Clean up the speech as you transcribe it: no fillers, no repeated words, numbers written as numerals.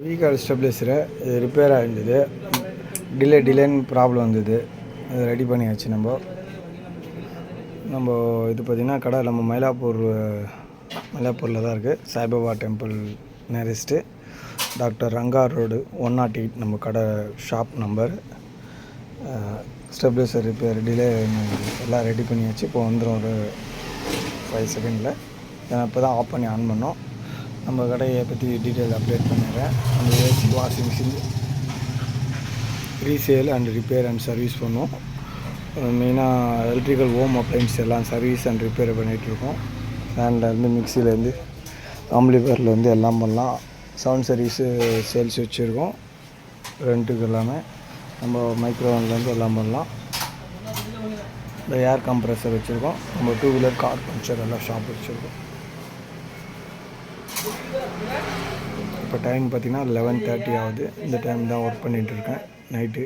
வீகார்டு ஸ்டெபிலைசரு இது repair ஆகிருந்தது. டிலேன்னு problem வந்தது. அது ரெடி பண்ணியாச்சு. நம்ம இது பார்த்திங்கன்னா கடை நம்ம மயிலாப்பூரில் தான் இருக்குது. Saibaba temple nearest doctor Ranga road 108 நம்ம கடை ஷாப் நம்பர். ஸ்டெபிலைசர் ரிப்பேர் எல்லாம் ரெடி பண்ணியாச்சு. இப்போ வந்துடும் ஒரு 5 செகண்டில். இப்போ தான் ஆஃப் பண்ணி ஆன் பண்ணோம். நம்ம கடையை பற்றி டீட்டெயில் அப்டேட் பண்ணிடுறேன். நம்ம AC washing machine resale and repair and service பண்ணுவோம். மெயினாக எலக்ட்ரிக்கல் ஹோம் அப்ளைன்ஸ் எல்லாம் சர்வீஸ் அண்ட் ரிப்பேர் பண்ணிகிட்ருக்கோம். ஃபேன்லேருந்து மிக்சிலேருந்து ஆம்பிளிஃபயர்லேருந்து எல்லாம் பண்ணலாம். சவுண்ட் சர்வீஸு சேல்ஸ் வச்சுருக்கோம். ரெண்ட்டுக்கு எல்லாமே நம்ம மைக்ரோவேன்லேருந்து எல்லாம் பண்ணலாம். இந்த ஏர் கம்ப்ரெஸர் வச்சுருக்கோம். நம்ம 2 வீலர் கார் பஞ்சர் எல்லாம் ஷாப் வச்சுருக்கோம். இப்போ டைம் பார்த்திங்கன்னா 11:30 ஆகுது. இந்த டைம் தான் ஒர்க் பண்ணிகிட்ருக்கேன் நைட்டு.